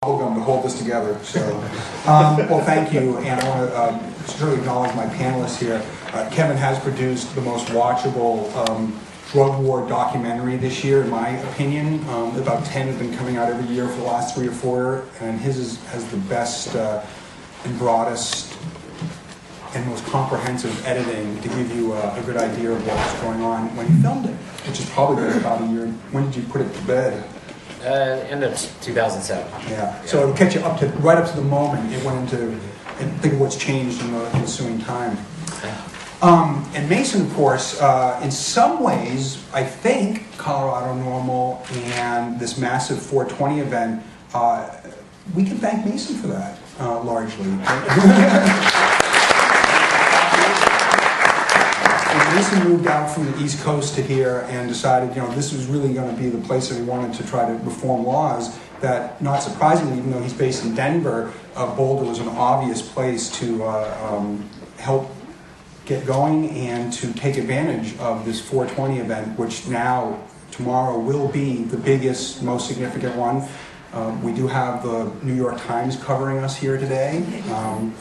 bubblegum to hold this together. So, well, thank you, and I want to certainly acknowledge my panelists here. Kevin has produced the most watchable drug war documentary this year, in my opinion. About 10 have been coming out every year for the last 3 or 4, and his has the best and broadest and most comprehensive editing to give you a good idea of what was going on when you filmed it, which has probably been about a year. When did you put it to bed? End of 2007. Yeah. So it'll catch you right up to the moment it went into, and think of what's changed in the ensuing time. And Mason, of course, in some ways, I think Colorado NORML and this massive 420 event, we can thank Mason for that, largely. Mason moved out from the East Coast to here and decided, this was really going to be the place that he wanted to try to reform laws. That, not surprisingly, even though he's based in Denver, Boulder was an obvious place to help get going and to take advantage of this 420 event, which now, tomorrow, will be the biggest, most significant one. We do have the New York Times covering us here today and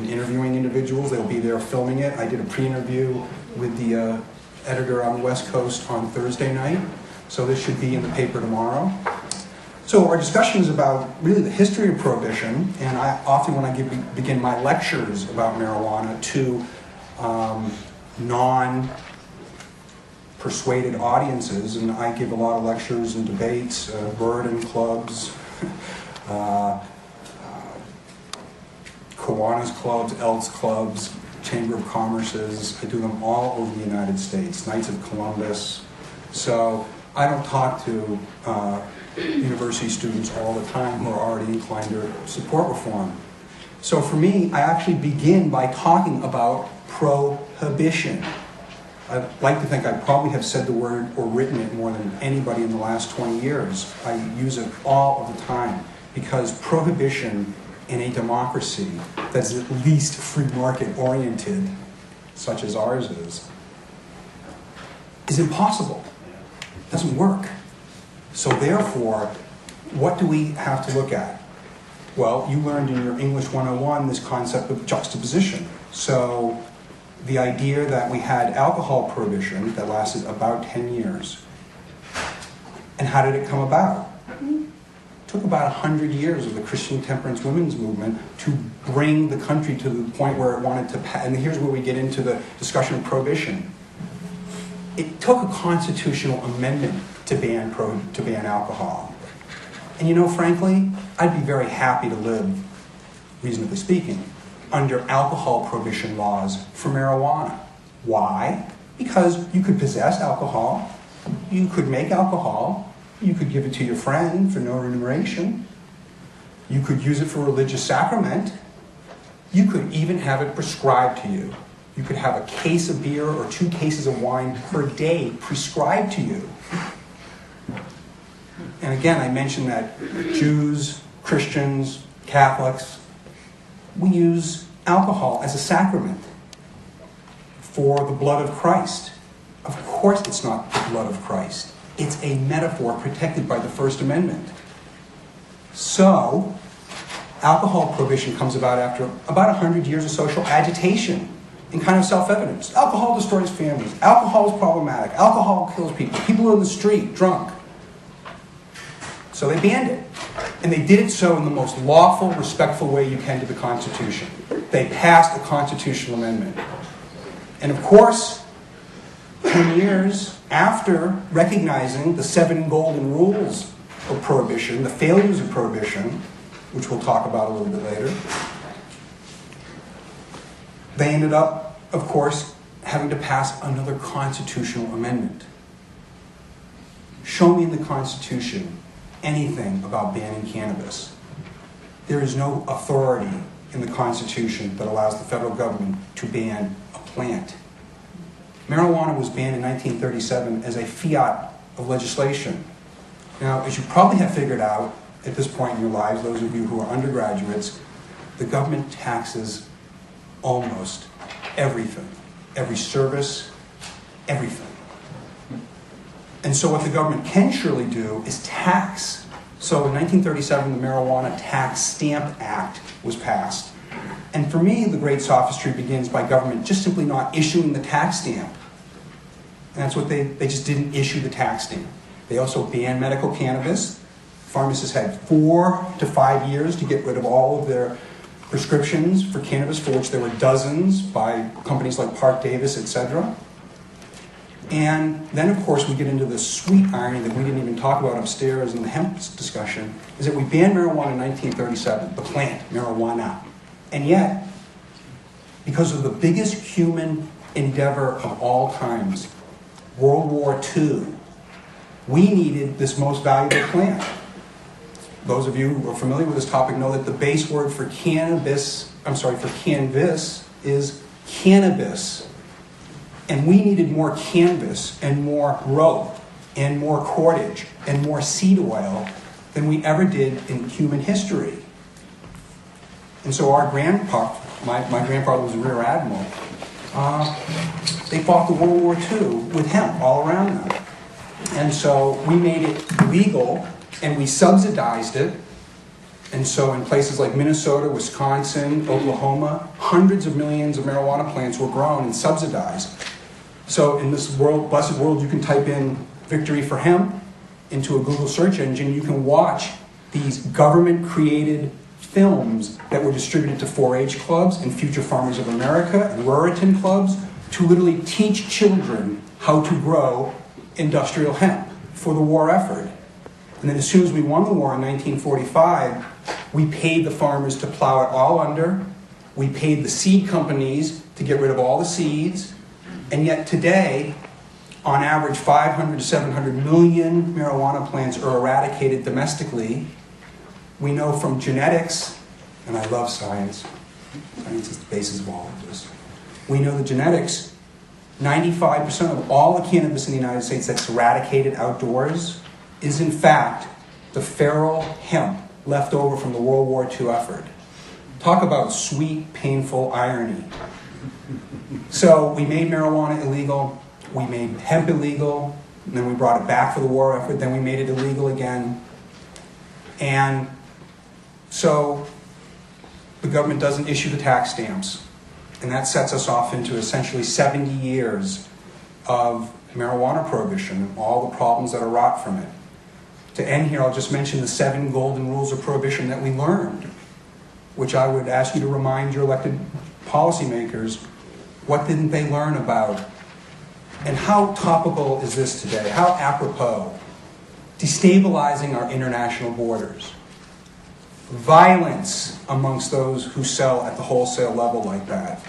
interviewing individuals. They'll be there filming it. I did a pre-interview with the editor on the West Coast on Thursday night, so this should be in the paper tomorrow. So our discussion is about really the history of Prohibition, and I often, when I begin my lectures about marijuana to non-persuaded audiences, and I give a lot of lectures and debates, Burden clubs, Kiwanis clubs, Elks clubs, Chamber of Commerce's. I do them all over the United States, Knights of Columbus. So I don't talk to university students all the time who are already inclined to support reform. So for me, I actually begin by talking about prohibition. I'd like to think I probably have said the word or written it more than anybody in the last 20 years. I use it all of the time because prohibition in a democracy that's at least free market oriented, such as ours is impossible. It doesn't work. So therefore, what do we have to look at? Well, you learned in your English 101 this concept of juxtaposition. So the idea that we had alcohol prohibition that lasted about 10 years. And how did it come about? It took about 100 years of the Christian temperance women's movement to bring the country to the point where it wanted to pass. And here's where we get into the discussion of prohibition. It took a constitutional amendment to ban alcohol. And frankly, I'd be very happy to live, reasonably speaking, under alcohol prohibition laws for marijuana. Why? Because you could possess alcohol, you could make alcohol, you could give it to your friend for no remuneration, you could use it for religious sacrament, you could even have it prescribed to you. You could have a case of beer or 2 cases of wine per day prescribed to you. And again, I mentioned that Jews, Christians, Catholics, we use alcohol as a sacrament for the blood of Christ. Of course it's not the blood of Christ. It's a metaphor protected by the First Amendment. So, alcohol prohibition comes about after about 100 years of social agitation and kind of self-evidence. Alcohol destroys families. Alcohol is problematic. Alcohol kills people. People are in the street, drunk. So they banned it. And they did it so in the most lawful, respectful way you can to the Constitution. They passed a constitutional amendment. And of course, 10 years after recognizing the 7 golden rules of prohibition, the failures of prohibition, which we'll talk about a little bit later, they ended up, of course, having to pass another constitutional amendment. Show me in the Constitution anything about banning cannabis. There is no authority in the Constitution that allows the federal government to ban a plant. Marijuana was banned in 1937 as a fiat of legislation. Now, as you probably have figured out at this point in your lives, those of you who are undergraduates, the government taxes almost everything. Every service, everything. And so what the government can surely do is tax So in 1937, the Marijuana Tax Stamp Act was passed. And for me, the great sophistry begins by government just simply not issuing the tax stamp. And that's what they just didn't issue the tax stamp. They also banned medical cannabis. Pharmacists had 4 to 5 years to get rid of all of their prescriptions for cannabis, for which there were dozens by companies like Park Davis, etc. And then, of course, we get into the sweet irony that we didn't even talk about upstairs in the hemp discussion, is that we banned marijuana in 1937, the plant, marijuana. And yet, because of the biggest human endeavor of all times, World War II, we needed this most valuable plant. Those of you who are familiar with this topic know that the base word for canvas is cannabis. And we needed more canvas and more rope and more cordage and more seed oil than we ever did in human history. And so our grandpa, my grandfather was a rear admiral, they fought the World War II with hemp all around them. And so we made it legal and we subsidized it. And so in places like Minnesota, Wisconsin, Oklahoma, hundreds of millions of marijuana plants were grown and subsidized. So in this world, blessed world, you can type in "victory for hemp" into a Google search engine. You can watch these government-created films that were distributed to 4-H clubs and Future Farmers of America and Ruritan clubs to literally teach children how to grow industrial hemp for the war effort. And then as soon as we won the war in 1945, we paid the farmers to plow it all under. We paid the seed companies to get rid of all the seeds. And yet today, on average, 500 to 700 million marijuana plants are eradicated domestically. We know from genetics, and I love science. Science is the basis of all of this. We know the genetics, 95% of all the cannabis in the United States that's eradicated outdoors is in fact the feral hemp left over from the World War II effort. Talk about sweet, painful irony. So we made marijuana illegal, we made hemp illegal, and then we brought it back for the war effort, then we made it illegal again. And so the government doesn't issue the tax stamps. And that sets us off into essentially 70 years of marijuana prohibition and all the problems that are wrought from it. To end here, I'll just mention the 7 golden rules of prohibition that we learned, which I would ask you to remind your elected policymakers, what didn't they learn about? And how topical is this today? How apropos? Destabilizing our international borders. Violence amongst those who sell at the wholesale level like that.